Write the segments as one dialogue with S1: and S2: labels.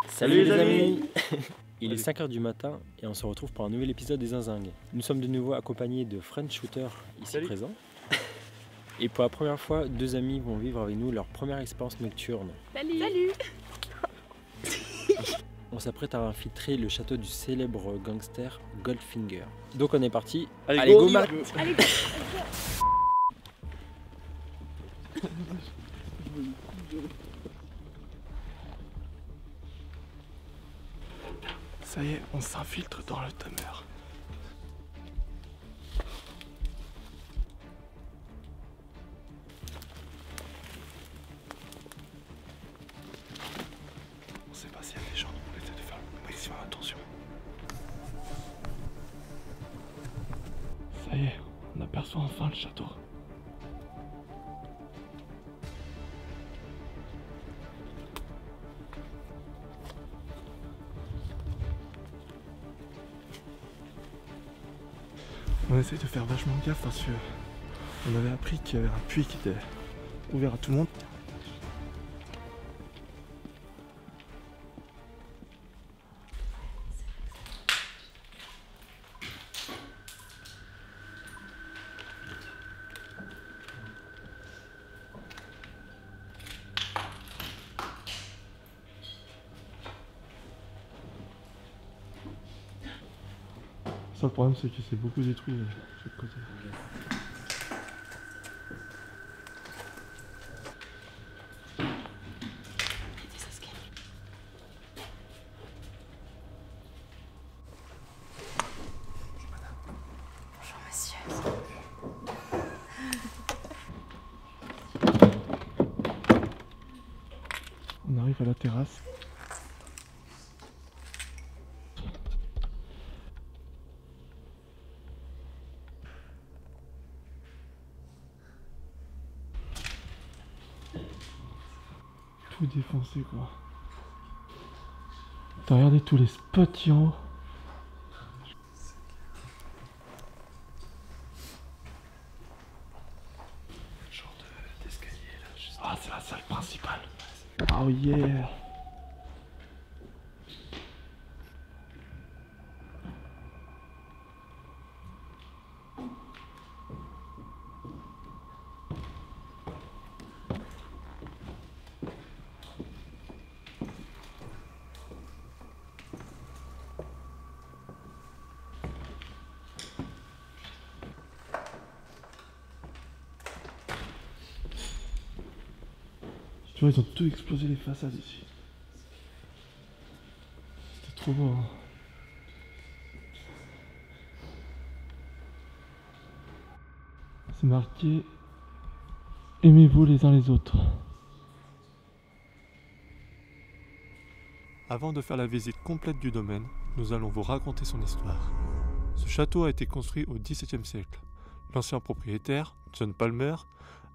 S1: Salut les amis. Il est 5h du matin et on se retrouve pour un nouvel épisode des Zinzingues. Nous sommes de nouveau accompagnés de French Shooter ici présent. Et pour la première fois, deux amis vont vivre avec nous leur première expérience nocturne.
S2: Salut. Salut.
S1: On s'apprête à infiltrer le château du célèbre gangster Goldfinger. Donc on est parti. Allez go Matt.
S2: Allez, go.
S3: Ça y est, on s'infiltre dans le demeure. On sait pas s'il y a des gens, on essaie de faire le maximum attention. Ça y est, on aperçoit enfin le château. On essaye de faire vachement gaffe parce que on avait appris qu'il y avait un puits qui était ouvert à tout le monde. Ça, le problème, c'est que c'est beaucoup détruit de ce côté.
S2: Bonjour monsieur.
S3: On arrive à la terrasse. Tout défoncé quoi. T'as regardé tous les spots qui en haut. Genre d'escalier là. Juste... Ah c'est la salle principale. Oh yeah. Tu vois, ils ont tout explosé les façades ici. C'était trop beau, hein. C'est marqué « Aimez-vous les uns les autres ». Avant de faire la visite complète du domaine, nous allons vous raconter son histoire. Ce château a été construit au XVIIe siècle. L'ancien propriétaire, John Palmer,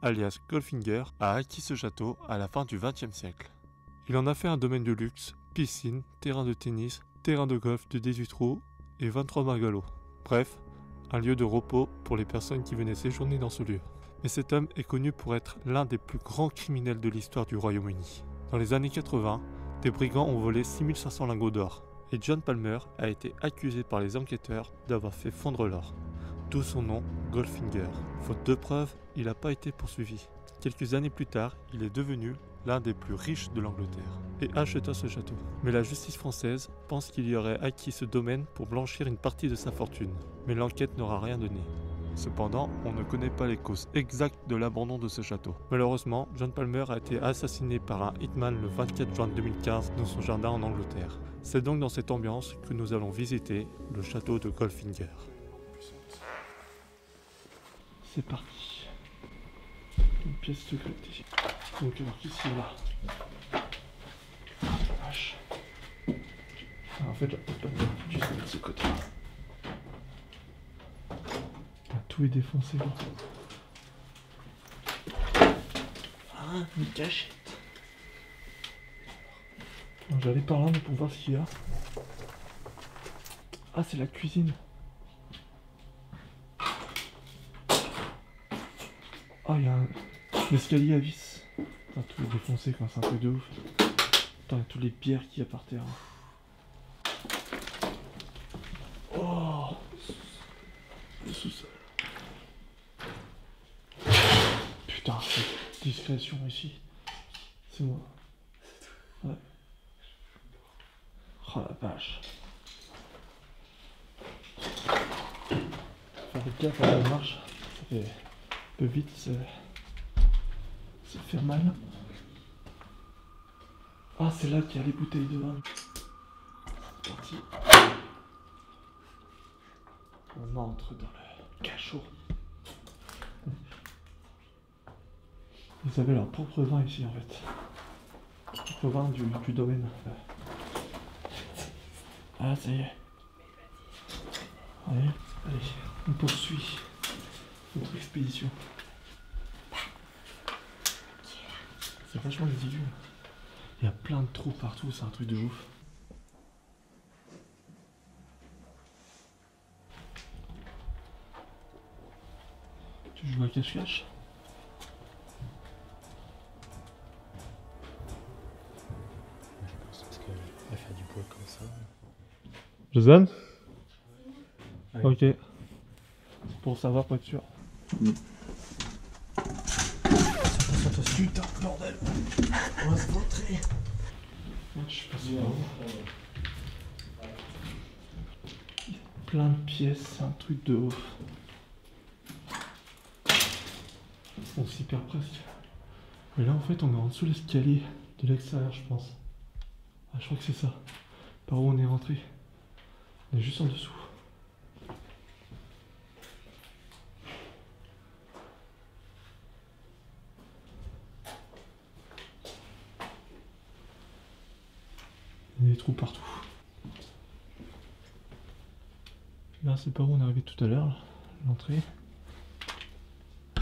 S3: alias Goldfinger, a acquis ce château à la fin du XXe siècle. Il en a fait un domaine de luxe, piscine, terrain de tennis, terrain de golf de 18 trous et 23 bungalows. Bref, un lieu de repos pour les personnes qui venaient séjourner dans ce lieu. Mais cet homme est connu pour être l'un des plus grands criminels de l'histoire du Royaume-Uni. Dans les années 80, des brigands ont volé 6500 lingots d'or, et John Palmer a été accusé par les enquêteurs d'avoir fait fondre l'or. D'où son nom, Goldfinger. Faute de preuves, il n'a pas été poursuivi. Quelques années plus tard, il est devenu l'un des plus riches de l'Angleterre et acheta ce château. Mais la justice française pense qu'il y aurait acquis ce domaine pour blanchir une partie de sa fortune. Mais l'enquête n'aura rien donné. Cependant, on ne connaît pas les causes exactes de l'abandon de ce château. Malheureusement, John Palmer a été assassiné par un hitman le 24 juin 2015 dans son jardin en Angleterre. C'est donc dans cette ambiance que nous allons visiter le château de Goldfinger. C'est parti. Une pièce secrète ici. Donc alors qu'ici là. Vache. Ah, en fait la porte pas juste de ce côté. Ah, tout est défoncé là. Ah, une cachette. J'allais par là mais pour voir ce qu'il y a. Ah c'est la cuisine. Ah il y a un escalier à vis. Putain, tout est défoncé quand c'est un truc de ouf. Putain, tous les bières qu'il y a par terre. Oh, le sous-sol. Putain, cette discrétion ici. C'est moi. Ouais. Oh la vache. Faire gaffe à la marche, ça fait un peu vite, ça fait mal. Ah, c'est là qu'il y a les bouteilles de vin. C'est parti. On entre dans le cachot. Ils avaient leur propre vin ici en fait. Propre vin du domaine. Ah, ça y est. Allez, allez, on poursuit notre expédition. C'est vachement exigu. Il y a plein de trous partout, c'est un truc de ouf. Tu joues à cache-cache?
S1: Je pense parce qu'elle va faire du poids comme ça.
S3: Jason?
S1: Ouais.
S3: Ok. C'est pour savoir, pour être sûr. Attention, putain, bordel! On va se montrer! Je sais pas si plein de pièces, c'est un truc de ouf. On s'y perd presque. Mais là en fait on est en dessous de l'escalier de l'extérieur je pense. Ah, je crois que c'est ça. Par où on est rentré. On est juste en dessous. Il y a des trous partout. Là c'est par où on est arrivé tout à l'heure, l'entrée.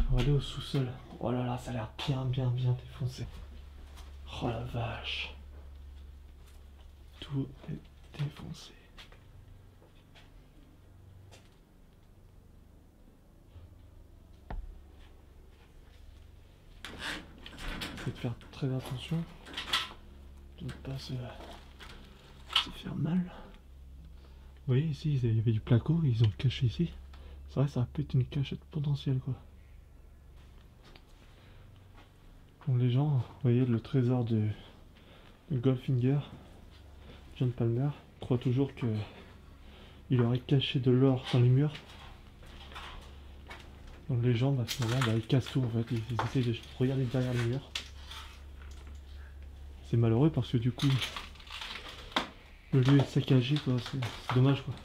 S3: On va aller au sous-sol. Oh là là, ça a l'air bien défoncé. Oh la vache. Tout est défoncé. Faut faire très attention de ne pas se faire mal. Vous voyez ici, il y avait du placo, ils ont caché ici. C'est vrai, ça peut être une cachette potentielle quoi. Bon, les gens, vous voyez le trésor de Goldfinger, John Palmer, croit toujours que il aurait caché de l'or dans les murs. Donc les gens, à ce moment-là, ils cassent tout en fait, ils essayent de regarder derrière les murs. C'est malheureux parce que du coup, le lieu est saccagé quoi, c'est dommage quoi.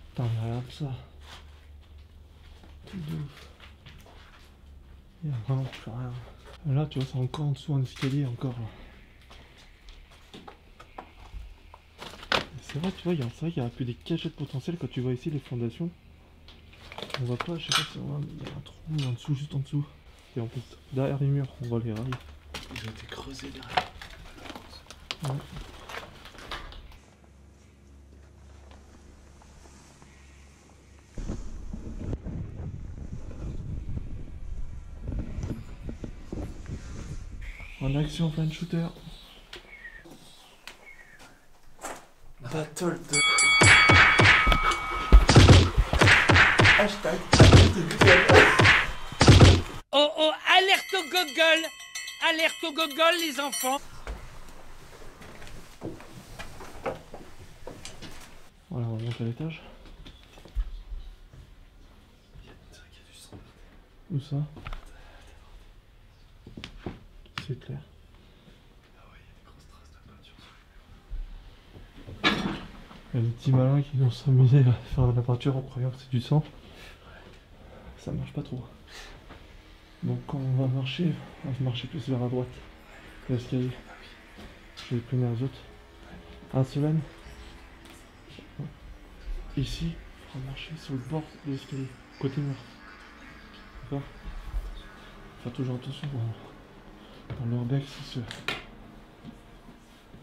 S3: Putain, mais regarde ça. Truc de ouf. Il n'y a vraiment plus rien. Là, tu vois, c'est encore en dessous un escalier, encore là. C'est vrai, tu vois, c'est vrai qu'il y a plus des cachettes potentielles quand tu vois ici les fondations. On voit pas, je sais pas si on voit, mais il y a un trou en dessous, juste en dessous. Et en plus, derrière les murs, on voit les rails.
S1: Ils ont été creusés derrière.
S3: Ouais. En action, fan shooter. Battle de... Hashtag
S2: Oh oh, alerte au gogol! Alerte au gogol, les enfants!
S3: Voilà, on monte à l'étage. Où ça? C'est clair. Il y a des petits malins qui vont s'amuser à faire de la peinture en croyant que c'est du sang. Ça marche pas trop. Donc quand on va marcher plus vers la droite. L'escalier. Je vais prévenir les autres. Un Solène. Ici, il faudra marcher sur le bord de l'escalier, côté mur. D'accord? Faire toujours attention dans l'urbex,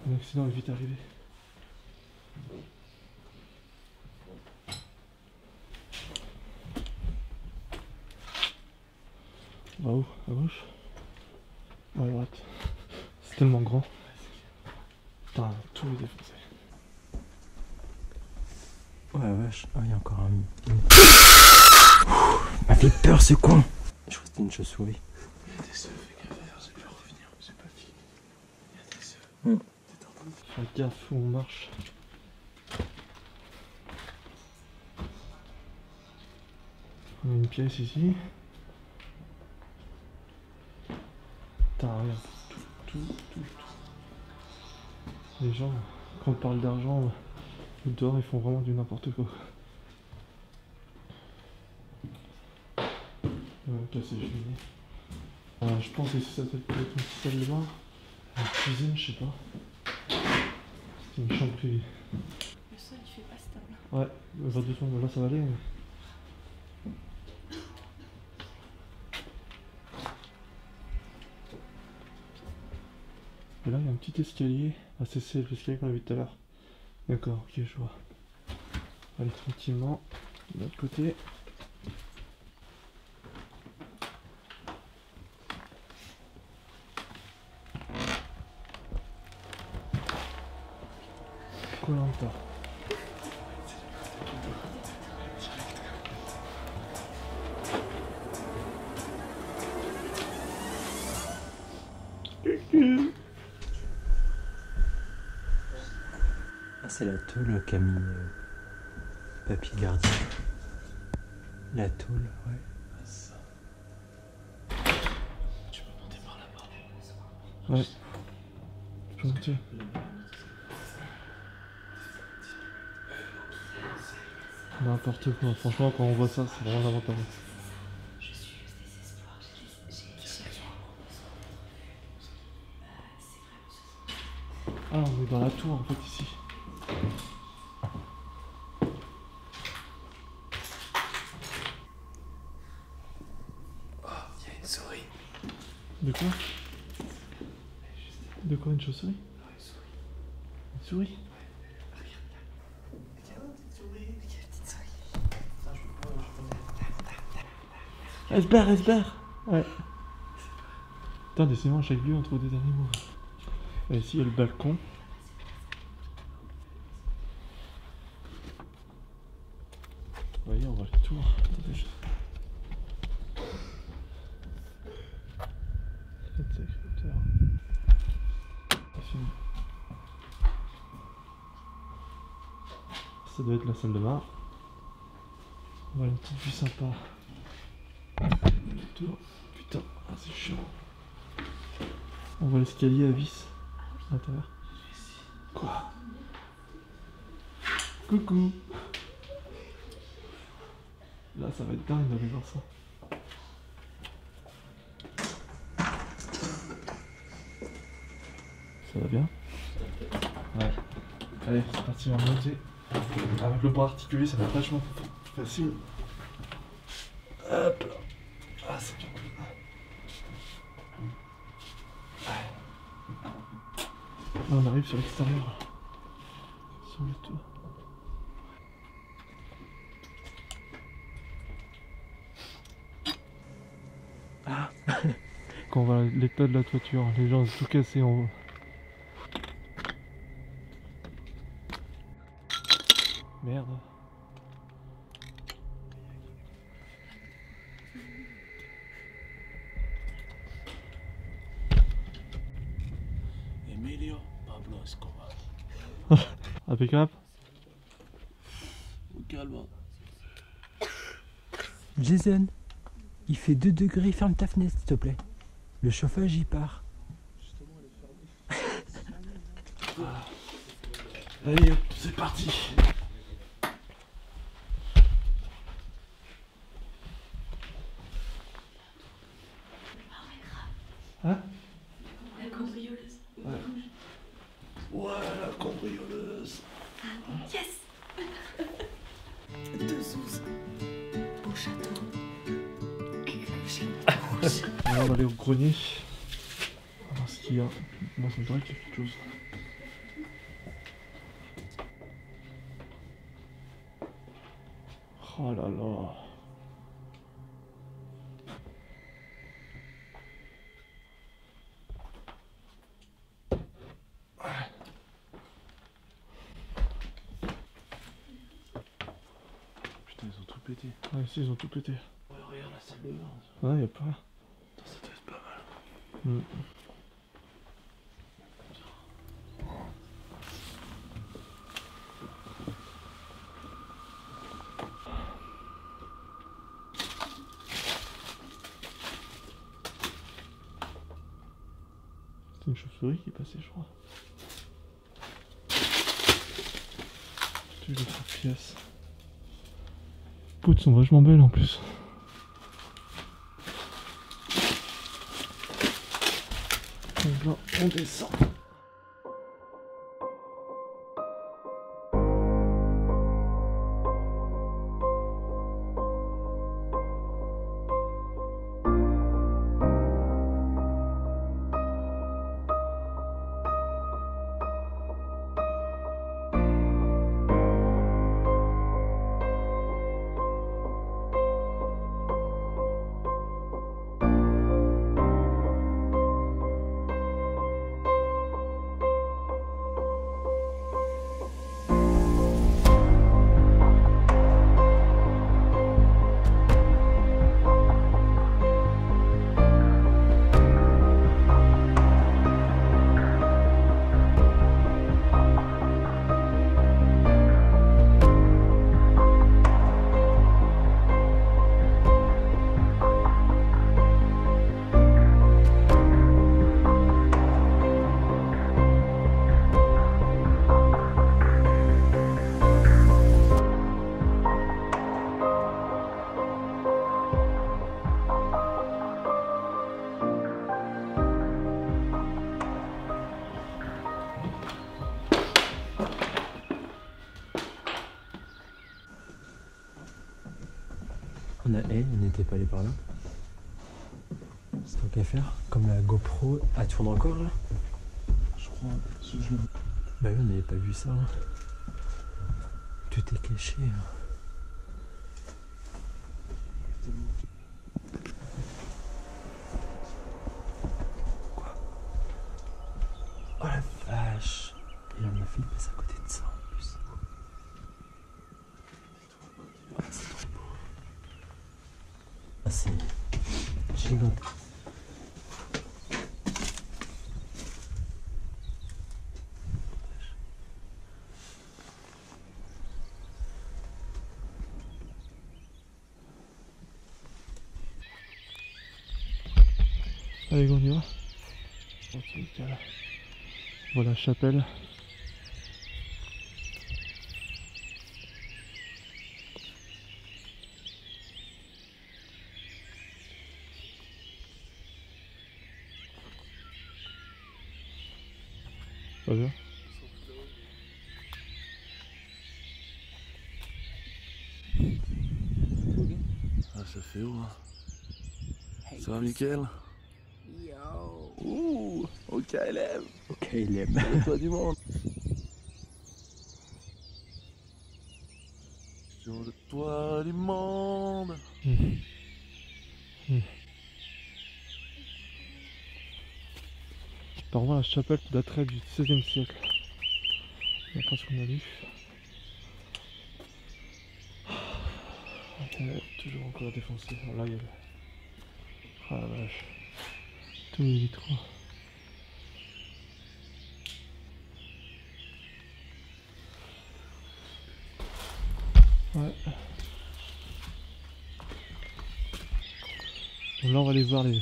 S3: un accident est vite arrivé. Là-haut, à gauche. À droite. C'est tellement grand. Putain, tout est défoncé.
S1: Ouais, vache. Ah, il y a encore un. M'a fait peur ce con. Je crois que c'était une chauve-souris.
S3: Il y a des œufs, fais gaffe, je vais revenir, j'ai pas fini. Il y a des œufs. T'es en train de faire gaffe où on marche. On a une pièce ici. Putain, regarde. Tout. Les gens, quand on parle d'argent, dehors, ils font vraiment du n'importe quoi. Casser les cheminées. Je pense que ça doit être une petite salle de bain. Une cuisine, je sais pas. C'est une chambre privée.
S4: Le sol il fait pas stable.
S3: Ouais, va doucement, là ça va aller. Mais... Et là il y a un petit escalier. Ah c'est l'escalier qu'on a vu tout à l'heure. D'accord, ok je vois. Allez tranquillement, de l'autre côté. Koh-Lanta.
S1: Ah, c'est la tôle qu'a mis Papy Gardien. La tôle, ouais.
S3: Tu peux monter par là-bas. Ouais. Tu peux monter. N'importe quoi, franchement quand on voit ça c'est vraiment lamentable.
S4: Je suis juste désespoir. J'ai cherché un gros besoin.
S3: Ah on est dans la tour en fait ici.
S1: Oh, il y a une souris.
S3: De quoi? De quoi, une chauve-souris? Une souris? Elle se barre, elle se barre. Ouais. Putain, décidément, à chaque lieu, on trouve des animaux. Et ici, il y a le balcon. Vous voyez, on voit les tours. Attendez, c'est sacrée hauteur. C'est fini. Ça doit être la salle de bain. Voilà une petite vue sympa. Tour. Putain, ah, c'est chiant. On voit l'escalier à vis à l'intérieur. Quoi? Coucou. Là ça va être dingue d'aller voir ça. Ça va bien? Ouais. Allez, c'est parti, on va monter. Avec le bras articulé, ça va être vachement plus facile. Hop là. Ah, c'est bien. Là, on arrive sur l'extérieur. Sur le toit.
S1: Ah.
S3: Quand on voit l'état de la toiture, les gens ont tout cassé en haut. Merde.
S5: Emilio Pablo Escobar.
S3: Impeccable.
S5: Calme.
S1: Jason, il fait 2 degrés, ferme ta fenêtre s'il te plaît. Le chauffage il part.
S3: Allez hop, c'est parti. Hein?
S4: La cambrioleuse.
S3: Ouais. Ouais, la cambrioleuse.
S4: Yes. 2 sous. Au château.
S3: Là, on va aller au grenier. On va voir ce qu'il y a. Moi, ça me paraît qu'il y a quelque chose. Oh là là.
S5: pété.
S3: Ouais, si, ils ont tout pété.
S5: Ouais, regarde la salle de bain.
S3: Ouais, y'a pas.
S5: Putain, ça doit être pas mal.
S3: C'est une chauve-souris qui est passée, je crois. Les 3 pièces. Les poutres sont vachement belles en plus. Donc là, on descend.
S1: On n'était pas allé par là. C'est tant qu'à faire. Comme la GoPro, elle tourne encore là.
S5: Je crois. Si je...
S1: Bah oui, on n'avait pas vu ça. Hein. Tout est caché. Hein. Quoi? Oh la vache! Et on a fait passer à côté de ça en plus. Ah, c'est trop beau. Ah, c'est gigantesque.
S3: Allez, on y va. Voilà la chapelle. Pas bien.
S5: Ah, ça fait haut. Hein. Ça va, Mickaël? Yo. Ouh, au KLM.
S1: Au KLM.
S5: Le toit du monde. Sur le toit du monde.
S3: Apparemment la chapelle daterait du XVIe siècle. D'après ce qu'on a lu. Toujours encore défoncé. Là il y a le... Ah la vache. Tous les vitraux. Ouais. Donc là on va aller voir les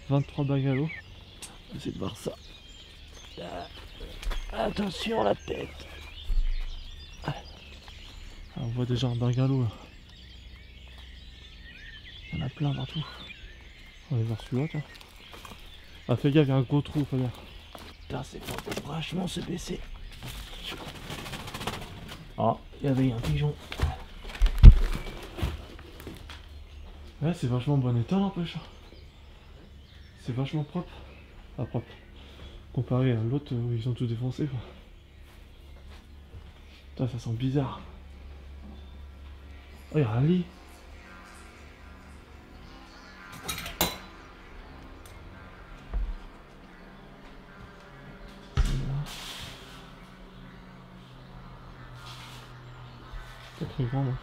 S3: 23 bungalows. On va essayer de voir ça.
S5: Attention la tête.
S3: Ah, on voit déjà un bungalow là. Il y en a plein partout. On va aller voir celui-là, tiens. Ah, fais gaffe, il y a un gros trou, Fabien.
S5: Putain, c'est pas pour vachement se baisser. Ah, il y avait un pigeon.
S3: Ouais, c'est vachement bon état, n'empêche. C'est vachement propre. Ah, propre. Comparé à l'autre où ils ont tout défoncé, quoi. Putain, ça sent bizarre. Oh, il y a un lit. Pas très grand, hein.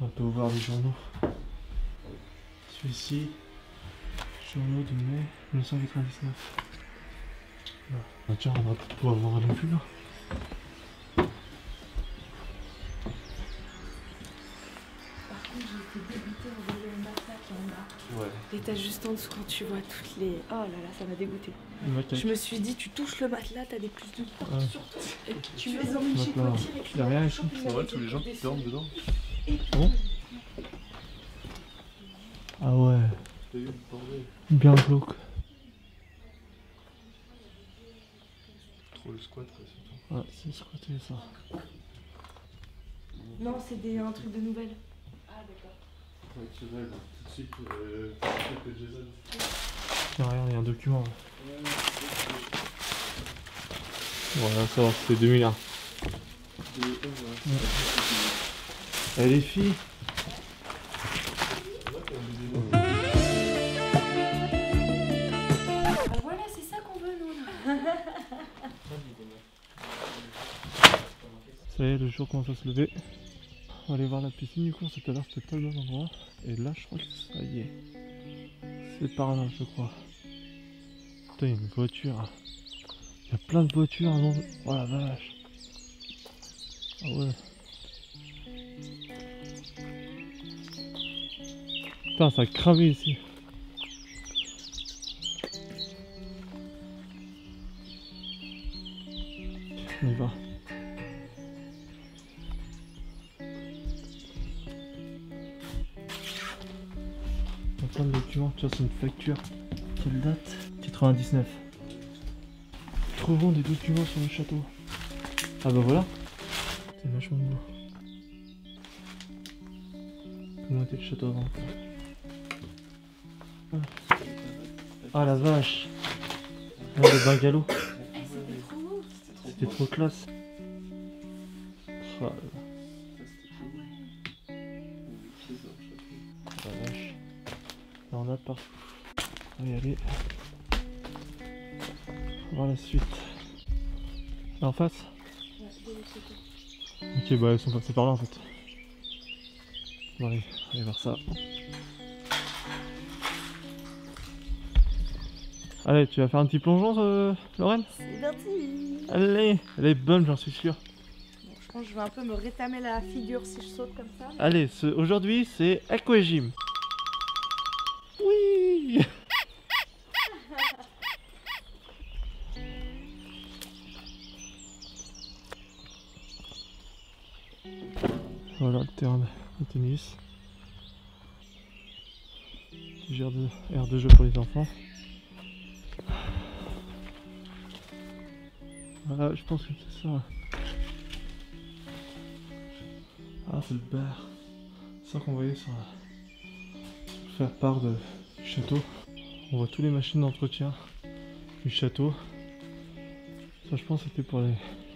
S3: On peut ouvrir les journaux. Celui-ci, journaux de mai 1999. Ah, tiens, on va pouvoir voir non plus là.
S4: Par contre, j'ai été dégoûtée en voyant le massacre en bas.
S3: Ouais.
S4: L'étage juste en dessous, quand tu vois toutes les. Oh là là, ça m'a dégoûté.
S3: Je
S4: Je me suis dit, tu touches le matelas, t'as des plus de partout
S3: Ouais.
S4: sur toi. Et tu les emmènes chez toi, tire et puis.
S3: Y'a rien ici.
S5: C'est vrai, tous les gens qui dorment dedans.
S3: Bon. Ah ouais,
S5: T'as vu le bordel?
S3: bien glauque.
S5: Trop le squat, surtout.
S3: Ah, c'est squatté ça.
S4: Non, c'est un truc de nouvelles. Ah, d'accord.
S5: Ouais, tu vas là, tout de suite, que Jason.
S3: Tiens, regarde, il y a un document. Voilà, ça va, c'est 2001. Et les filles.
S4: Ah, voilà, c'est ça qu'on veut, nous.
S3: Ça y est, le jour commence à se lever. On va aller voir la piscine, du coup, tout à l'heure c'était pas le bon endroit. Et là, je crois que ça y est. C'est par là, je crois. Putain, il y a une voiture. Il y a plein de voitures avant. Oh la vache. Ah ouais. Putain, ça a cramé ici. On y va. Plein de documents, tu vois, c'est une facture. Quelle date? 99. Trouvons des documents sur le château. Ah bah voilà. C'est vachement beau. Comment était le château avant? Ah la vache. Ah, le bungalow.
S4: C'était trop beau.
S3: C'était trop classe. Oh là là. La vache. Là on a partout. On va y aller. On va voir la suite. Là en face? Ok, bah elles sont passées par là en fait. Bon, allez, on va voir ça. Allez, tu vas faire un petit plongeon, Lorraine?
S4: C'est parti.
S3: Allez, elle est bonne, j'en suis sûr.
S4: Bon, je pense que je vais un peu me rétamer la figure si je saute comme ça.
S3: Allez, aujourd'hui c'est aquagym. Oui. Voilà le terrain de tennis. Petit aire de jeu pour les enfants. Voilà, je pense que c'est ça. Ah, c'est le bar. C'est ça qu'on voyait sur faire part du château. On voit toutes les machines d'entretien du château. Ça, je pense, c'était pour les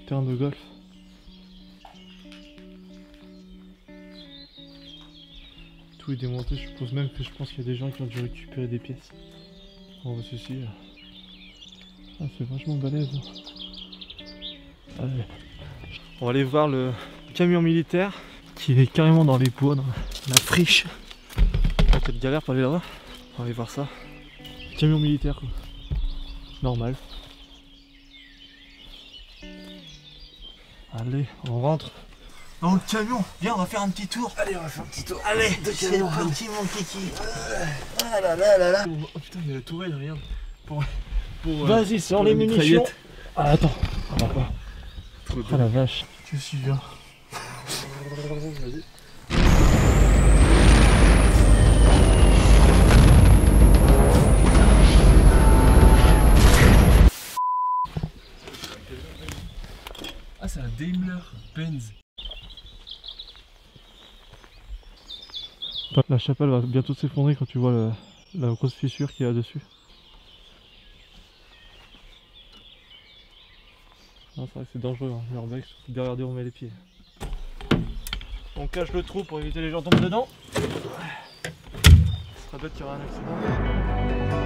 S3: terrains de golf. Tout est démonté, je suppose même que je pense qu'il y a des gens qui ont dû récupérer des pièces. On voit ceci. Ah, c'est vachement balèze. Allez. On va aller voir le camion militaire qui est carrément dans les bois, dans la friche. Peut-être galère pour aller là-bas. On va aller voir ça. Camion militaire quoi. Normal. Allez, on rentre. Dans le camion, viens, on va faire un petit tour.
S5: Allez, on va faire un petit tour.
S3: Allez,
S5: c'est
S3: parti mon kiki.
S5: Ah là là là là. Oh putain, il y a la tourelle, regarde. Pour
S3: Vas-y, sors
S5: pour
S3: les
S5: la
S3: munitions.
S5: mitraillette.
S3: Ah, attends, on va pas.
S5: Trop
S3: Ah la vache. Je suis bien.
S5: Vas-y. Ah, c'est un Daimler Benz.
S3: La chapelle va bientôt s'effondrer quand tu vois la grosse fissure qu'il y a dessus. Ah, c'est vrai que c'est dangereux, hein. L'urbex, faut bien regarder où on met les pieds. On cache le trou pour éviter les gens tombent dedans. Ce serait bête qu'il y aura un accident.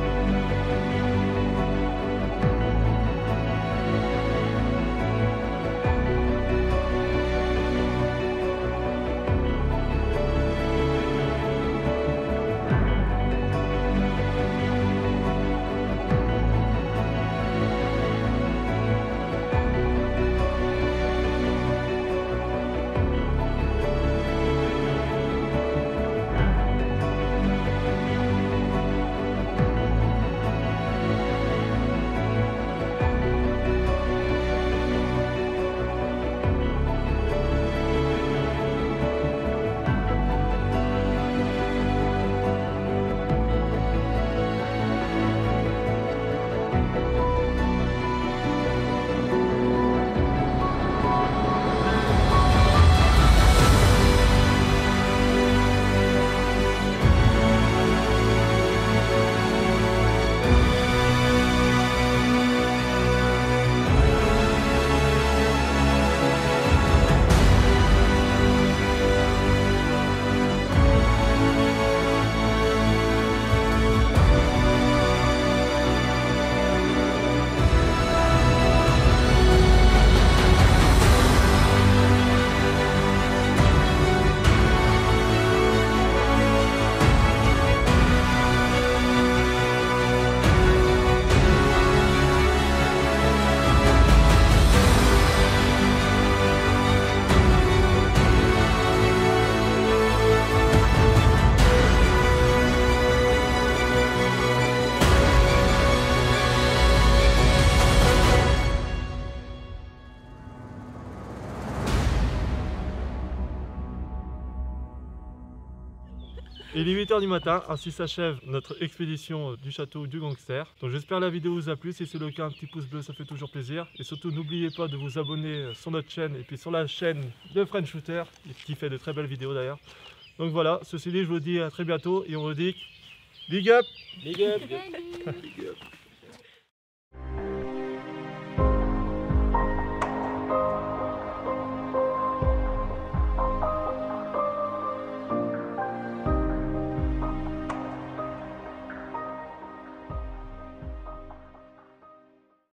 S3: Il est 8h du matin, ainsi s'achève notre expédition du château du gangster. Donc j'espère que la vidéo vous a plu, si c'est le cas un petit pouce bleu ça fait toujours plaisir. Et surtout n'oubliez pas de vous abonner sur notre chaîne et puis sur la chaîne de French Shooter, qui fait de très belles vidéos d'ailleurs. Donc voilà, ceci dit je vous dis à très bientôt et on vous dit big up.
S1: Big up.
S4: Salut.
S3: Big up.